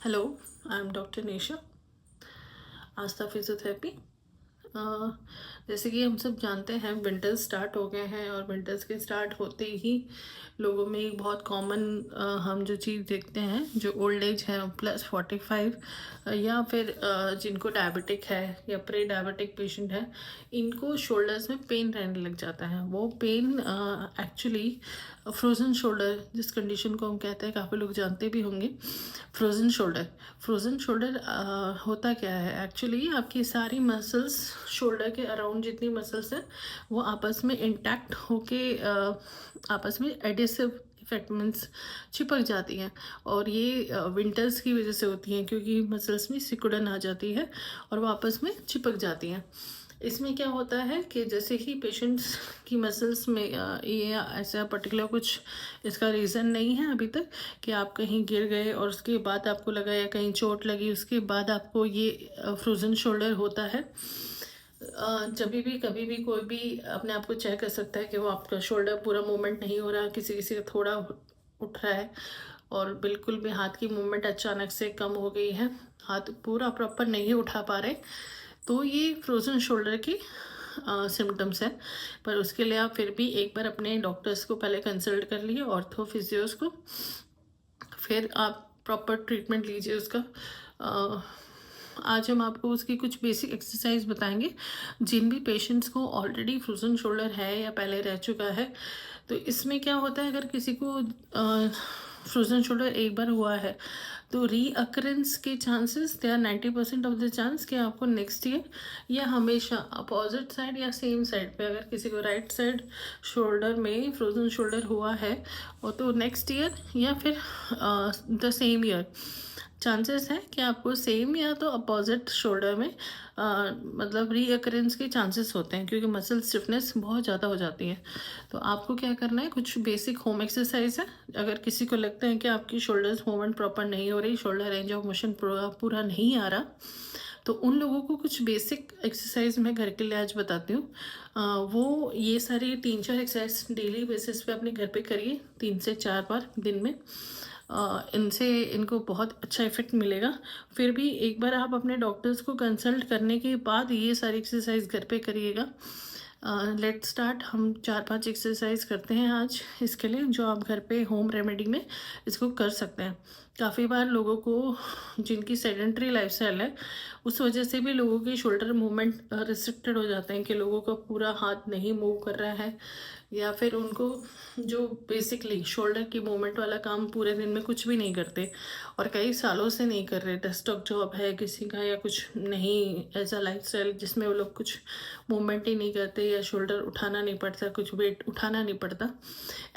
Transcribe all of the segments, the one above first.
Hello, I am doctor Nesha, Aastha physiotherapy. जैसे कि हम सब जानते हैं विंटर्स स्टार्ट हो गए हैं और विंटर्स के स्टार्ट होते ही लोगों में एक बहुत कॉमन हम जो चीज़ देखते हैं, जो ओल्ड एज है +45 या फिर जिनको डायबिटिक है या प्री डायबिटिक पेशेंट है, इनको शोल्डर्स में पेन रहने लग जाता है। वो पेन एक्चुअली फ्रोज़न शोल्डर, जिस कंडीशन को हम कहते हैं, काफ़ी लोग जानते भी होंगे। फ्रोज़न शोल्डर होता क्या है एक्चुअली, आपकी सारी मसल्स शोल्डर के अराउंड जितनी मसल्स हैं वो आपस में इंटैक्ट होके आपस में एडिसिव इफेक्ट मीन्स चिपक जाती हैं। और ये विंटर्स की वजह से होती हैं, क्योंकि मसल्स में सिकुड़न आ जाती है और वो आपस में चिपक जाती हैं। इसमें क्या होता है कि जैसे ही पेशेंट्स की मसल्स में ये ऐसा पर्टिकुलर कुछ इसका रीज़न नहीं है अभी तक कि आप कहीं गिर गए और उसके बाद आपको लगा या कहीं चोट लगी उसके बाद आपको ये फ्रोज़न शोल्डर होता है। जब भी कभी भी कोई भी अपने आप को चेक कर सकता है कि वो आपका शोल्डर पूरा मूवमेंट नहीं हो रहा, किसी किसी का थोड़ा उठ रहा है और बिल्कुल भी हाथ की मूवमेंट अचानक से कम हो गई है, हाथ पूरा प्रॉपर नहीं उठा पा रहे, तो ये फ्रोज़न शोल्डर की सिम्टम्स है। पर उसके लिए आप फिर भी एक बार अपने डॉक्टर्स को पहले कंसल्ट कर लिए, ऑर्थो फिजियोस को, फिर आप प्रॉपर ट्रीटमेंट लीजिए उसका। आज हम आपको उसकी कुछ बेसिक एक्सरसाइज बताएंगे जिन भी पेशेंट्स को ऑलरेडी फ्रोज़न शोल्डर है या पहले रह चुका है। तो इसमें क्या होता है, अगर किसी को फ्रोज़न शोल्डर एक बार हुआ है तो रीअकरेंस के chances they are 90% of the chance कि आपको नेक्स्ट ईयर या हमेशा अपोजिट साइड या सेम साइड पे, अगर किसी को राइट साइड शोल्डर में फ्रोज़न शोल्डर हुआ है और तो नेक्स्ट ईयर या फिर द सेम ईयर चांसेस है कि आपको सेम या तो अपोजिट शोल्डर में मतलब रीअकरेंस के चांसेस होते हैं, क्योंकि मसल स्टिफनेस बहुत ज़्यादा हो जाती है। तो आपको क्या करना है, कुछ बेसिक होम एक्सरसाइज है। अगर किसी को लगता है कि आपकी शोल्डर्स मूवमेंट प्रॉपर नहीं हो रही, शोल्डर रेंज ऑफ मोशन पूरा नहीं आ रहा, तो उन लोगों को कुछ बेसिक एक्सरसाइज मैं घर के लिए आज बताती हूँ। वो ये सारी 3-4 एक्सरसाइज डेली बेसिस पे अपने घर पे करिए 3 से 4 बार दिन में। इनसे इनको बहुत अच्छा इफेक्ट मिलेगा। फिर भी एक बार आप अपने डॉक्टर्स को कंसल्ट करने के बाद ये सारी एक्सरसाइज घर पे करिएगा। लेट स्टार्ट, हम 4-5 एक्सरसाइज करते हैं आज इसके लिए, जो आप घर पे होम रेमेडी में इसको कर सकते हैं। काफ़ी बार लोगों को जिनकी सेडेंट्री लाइफस्टाइल है उस वजह से भी लोगों के शोल्डर मूवमेंट रिस्ट्रिक्टेड हो जाते हैं, कि लोगों का पूरा हाथ नहीं मूव कर रहा है, या फिर उनको जो बेसिकली शोल्डर की मूवमेंट वाला काम पूरे दिन में कुछ भी नहीं करते और कई सालों से नहीं कर रहे, डेस्कटॉप जॉब है किसी का या कुछ नहीं, ऐसा लाइफस्टाइल जिसमें वो लोग कुछ मूवमेंट ही नहीं करते या शोल्डर उठाना नहीं पड़ता, कुछ वेट उठाना नहीं पड़ता,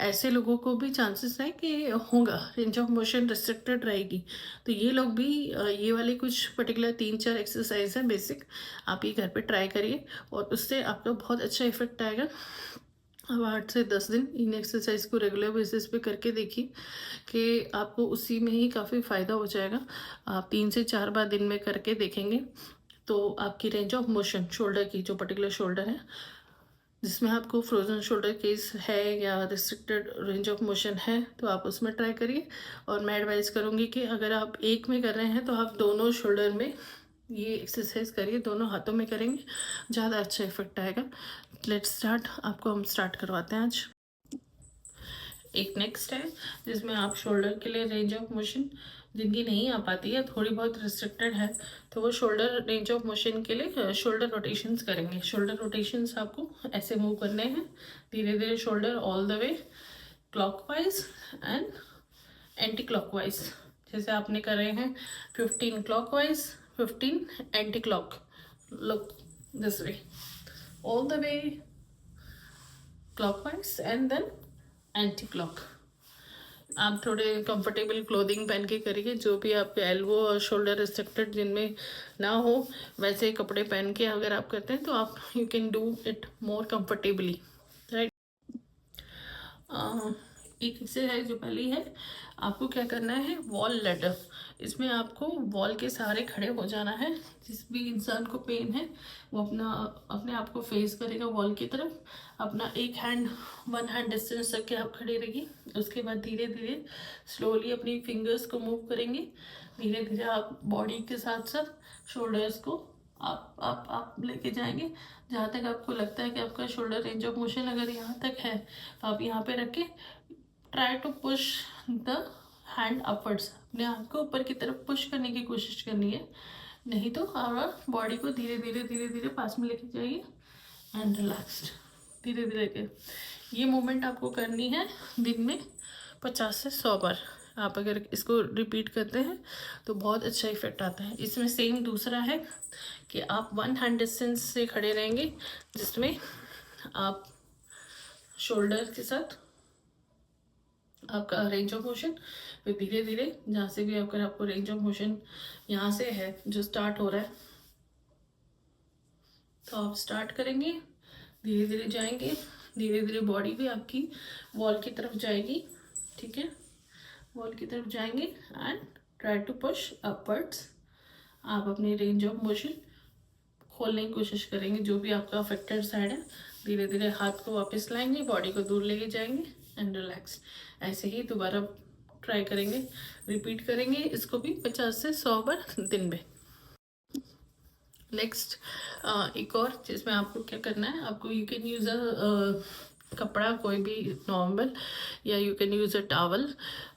ऐसे लोगों को भी चांसेस है कि होगा, रेंज ऑफ मोशन रिस्ट्रिक्टेड रहेगी। तो ये लोग भी ये वाली कुछ पर्टिकुलर 3-4 एक्सरसाइज है बेसिक, आप ये घर पे ट्राई करिए और उससे आपका बहुत अच्छा इफेक्ट आएगा। अब 8 से 10 दिन इन एक्सरसाइज को रेगुलर बेसिस पे करके देखिए कि आपको उसी में ही काफ़ी फ़ायदा हो जाएगा। आप 3 से 4 बार दिन में करके देखेंगे तो आपकी रेंज ऑफ मोशन शोल्डर की, जो पर्टिकुलर शोल्डर है जिसमें आपको फ्रोज़न शोल्डर केस है या रिस्ट्रिक्टेड रेंज ऑफ मोशन है, तो आप उसमें ट्राई करिए। और मैं एडवाइस करूँगी कि अगर आप एक में कर रहे हैं तो आप दोनों शोल्डर में ये एक्सरसाइज करिए, दोनों हाथों में करेंगे, ज़्यादा अच्छा इफेक्ट आएगा। लेट्स स्टार्ट, आपको हम स्टार्ट करवाते हैं आज। एक नेक्स्ट है जिसमें आप शोल्डर के लिए रेंज ऑफ मोशन जिनकी नहीं आ पाती है, थोड़ी बहुत रिस्ट्रिक्टेड है, तो वो शोल्डर रेंज ऑफ मोशन के लिए शोल्डर रोटेशंस करेंगे। शोल्डर रोटेशंस आपको ऐसे मूव करने हैं, धीरे धीरे shoulder all the way clockwise and anti clockwise, जैसे आपने करे हैं 15 clockwise 15 anti clock, look this way all the way clockwise and then anti clock. आप थोड़े कंफर्टेबल क्लोथिंग पहन के करिए, जो भी आपके एल्बो और शोल्डर रिस्ट्रिक्टेड जिनमें ना हो वैसे कपड़े पहन के अगर आप करते हैं तो आप you can do it more comfortably, right. एक एक्सरसाइज जो पहली है, आपको क्या करना है, वॉल लैडर। इसमें आपको वॉल के सहारे खड़े हो जाना है। जिस भी इंसान को पेन है वो अपने आप को फेस करेगा वॉल की तरफ। अपना एक हैंड 1 हैंड डिस्टेंस तक के आप खड़े रहिए। उसके बाद धीरे धीरे स्लोली अपनी फिंगर्स को मूव करेंगे। धीरे धीरे आप बॉडी के साथ साथ शोल्डर्स को आप लेके जाएंगे जहाँ तक आपको लगता है कि आपका शोल्डर रेंज ऑफ मोशन अगर यहाँ तक है तो आप यहाँ पे रख के try to push the hand upwards. अपने हाथ को ऊपर की तरफ पुश करने की कोशिश करनी है, नहीं तो आप बॉडी को धीरे धीरे पास में लेके जाइए एंड रिलैक्स्ड। धीरे धीरे के ये मूवमेंट आपको करनी है दिन में 50 से 100 बार। आप अगर इसको रिपीट करते हैं तो बहुत अच्छा इफेक्ट आता है। इसमें सेम दूसरा है कि आप 1 हैंड डिस्टेंस से खड़े रहेंगे, जिसमें आप शोल्डर के साथ आपका रेंज ऑफ मोशन, फिर धीरे धीरे जहाँ से भी आपको रेंज ऑफ मोशन यहाँ से है जो स्टार्ट हो रहा है, तो आप स्टार्ट करेंगे, धीरे धीरे जाएंगे, धीरे धीरे बॉडी भी आपकी वॉल की तरफ जाएगी। ठीक है, वॉल की तरफ जाएंगे and try to push upwards. आप अपनी रेंज ऑफ मोशन खोलने की कोशिश करेंगे, जो भी आपका अफेक्टेड साइड है। धीरे धीरे हाथ को वापस लाएंगे, बॉडी को दूर लेके जाएंगे एंड रिलैक्स। ऐसे ही दोबारा ट्राई करेंगे, रिपीट करेंगे इसको भी 50 से 100 बार दिन में। नेक्स्ट एक और जिसमें आपको क्या करना है, आपको यू कैन यूज़ कपड़ा कोई भी नॉर्मल, या you can use a towel,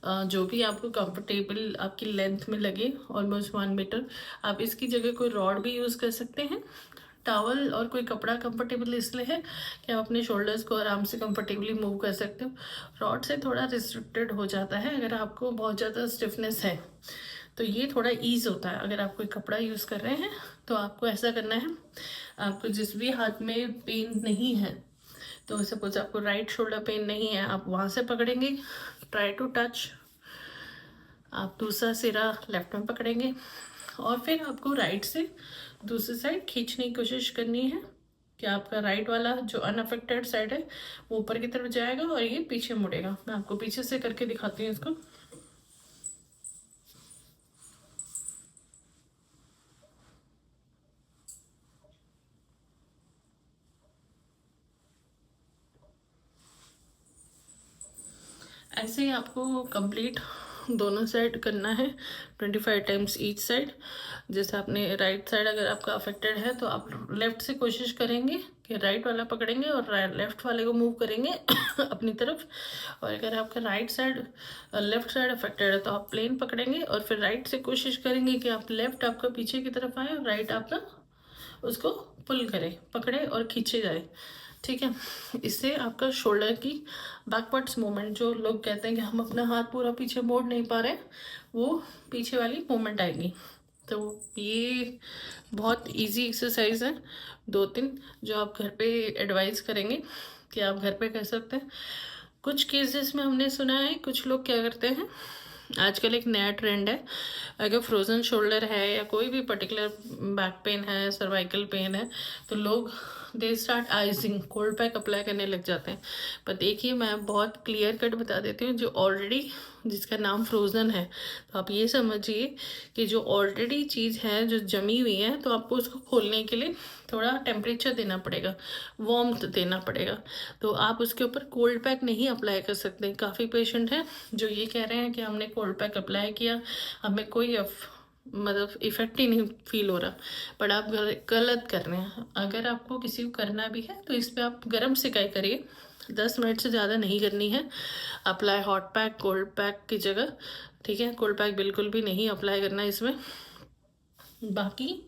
जो भी आपको कंफर्टेबल आपकी लेंथ में लगे, ऑलमोस्ट 1 मीटर। आप इसकी जगह कोई रॉड भी यूज़ कर सकते हैं। टॉवल और कोई कपड़ा कंफर्टेबल इसलिए है कि आप अपने शोल्डर्स को आराम से कंफर्टेबली मूव कर सकते हो। रॉड से थोड़ा रिस्ट्रिक्टेड हो जाता है अगर आपको बहुत ज़्यादा स्टिफनेस है, तो ये थोड़ा ईज होता है। अगर आप कोई कपड़ा यूज़ कर रहे हैं तो आपको ऐसा करना है, आपको जिस भी हाथ में पेन नहीं है, तो सपोज आपको राइट शोल्डर पेन नहीं है, आप वहाँ से पकड़ेंगे, ट्राई टू टच। आप दूसरा सिरा लेफ्ट में पकड़ेंगे और फिर आपको राइट से दूसरी साइड खींचने की कोशिश करनी है कि आपका राइट वाला जो अनअफेक्टेड साइड है वो ऊपर की तरफ जाएगा और ये पीछे मुड़ेगा। मैं आपको पीछे से करके दिखाती हूँ इसको। ऐसे ही आपको कंप्लीट दोनों साइड करना है 25 टाइम्स ईच साइड। जैसे आपने राइट साइड अगर आपका अफेक्टेड है तो आप लेफ्ट से कोशिश करेंगे कि राइट वाला पकड़ेंगे और लेफ्ट वाले को मूव करेंगे अपनी तरफ। और अगर आपका लेफ्ट साइड अफेक्टेड है तो आप प्लेन पकड़ेंगे और फिर राइट से कोशिश करेंगे कि आप लेफ्ट आपका पीछे की तरफ आए और राइट आपका उसको पुल करे, पकड़े और खींचे जाए। ठीक है, इससे आपका शोल्डर की बैकवर्ड्स मूवमेंट, जो लोग कहते हैं कि हम अपना हाथ पूरा पीछे मोड़ नहीं पा रहे, वो पीछे वाली मूवमेंट आएगी। तो ये बहुत इजी एक्सरसाइज है, 2-3 जो आप घर पे एडवाइस करेंगे कि आप घर पे कर सकते हैं। कुछ केसेस में हमने सुना है कुछ लोग क्या करते हैं, आजकल एक नया ट्रेंड है, अगर फ्रोज़न शोल्डर है या कोई भी पर्टिकुलर बैक पेन है, सर्वाइकल पेन है, तो लोग they start icing, cold pack apply करने लग जाते हैं। पर देखिए, मैं बहुत क्लियर कट बता देती हूँ, जो ऑलरेडी जिसका नाम फ्रोज़न है, तो आप ये समझिए कि जो ऑलरेडी चीज़ है जो जमी हुई है, तो आपको उसको खोलने के लिए थोड़ा टेम्परेचर देना पड़ेगा, वार्मथ देना पड़ेगा। तो आप उसके ऊपर कोल्ड पैक नहीं अप्लाई कर सकते। काफ़ी पेशेंट हैं जो ये कह रहे हैं कि हमने कोल्ड पैक अप्लाई किया, हमें कोई मतलब इफ़ेक्ट ही नहीं फील हो रहा, पर आप गलत कर रहे हैं। अगर आपको किसी को करना भी है तो इस पर आप गर्म सिकाई करिए, 10 मिनट से ज़्यादा नहीं करनी है apply hot pack cold pack की जगह। ठीक है, कोल्ड पैक बिल्कुल भी नहीं अप्लाई करना इसमें। बाकी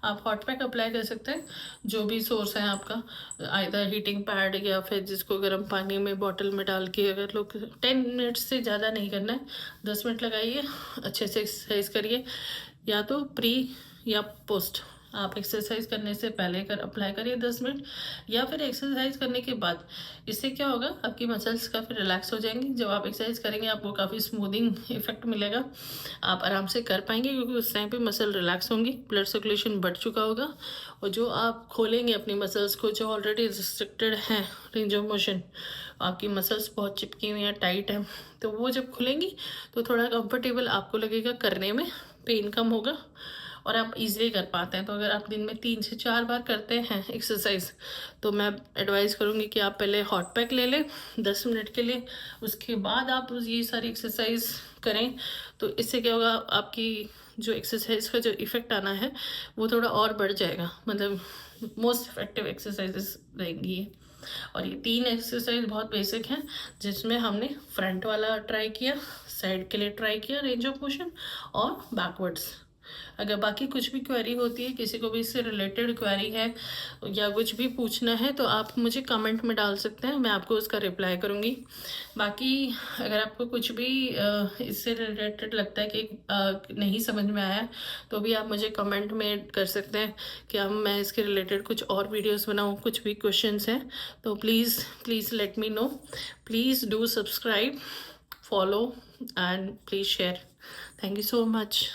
आप हॉट पैक अप्लाई कर सकते हैं, जो भी सोर्स है आपका, आइदर हीटिंग पैड या फिर जिसको गर्म पानी में बॉटल में डाल के। अगर लोग 10 मिनट से ज़्यादा नहीं करना है, 10 मिनट लगाइए, अच्छे से एक्सरसाइज करिए, या तो प्री या पोस्ट आप एक्सरसाइज करने से पहले अप्लाई करिए 10 मिनट, या फिर एक्सरसाइज करने के बाद। इससे क्या होगा, आपकी मसल्स काफ़ी रिलैक्स हो जाएंगी। जब आप एक्सरसाइज करेंगे आपको काफ़ी स्मूथिंग इफेक्ट मिलेगा, आप आराम से कर पाएंगे क्योंकि उस टाइम पे मसल रिलैक्स होंगी, ब्लड सर्कुलेशन बढ़ चुका होगा। और जो आप खोलेंगे अपनी मसल्स को जो ऑलरेडी रिस्ट्रिक्टेड हैं रेंज ऑफ मोशन, आपकी मसल्स बहुत चिपकी हुई हैं, टाइट हैं, तो वो जब खुलेंगी तो थोड़ा कंफर्टेबल आपको लगेगा, करने में पेन कम होगा और आप इजीली कर पाते हैं। तो अगर आप दिन में 3 से 4 बार करते हैं एक्सरसाइज, तो मैं एडवाइस करूँगी कि आप पहले हॉट पैक ले लें 10 मिनट के लिए, उसके बाद आप ये सारी एक्सरसाइज करें। तो इससे क्या होगा, आपकी जो एक्सरसाइज का जो इफ़ेक्ट आना है वो थोड़ा और बढ़ जाएगा, मतलब मोस्ट इफेक्टिव एक्सरसाइजेस रहेंगी ये। और ये 3 एक्सरसाइज बहुत बेसिक हैं, जिसमें हमने फ्रंट वाला ट्राई किया, साइड के लिए ट्राई किया रेंज ऑफ मोशन, और बैकवर्ड्स। अगर बाकी कुछ भी क्वेरी होती है, किसी को भी इससे रिलेटेड क्वेरी है या कुछ भी पूछना है, तो आप मुझे कमेंट में डाल सकते हैं, मैं आपको उसका रिप्लाई करूँगी। बाकी अगर आपको कुछ भी इससे रिलेटेड लगता है कि नहीं समझ में आया, तो भी आप मुझे कमेंट में कर सकते हैं कि अब मैं इसके रिलेटेड कुछ और वीडियोस बनाऊँ, कुछ भी क्वेश्चंस हैं तो please let me know. Please do subscribe, follow and please share. Thank you so much.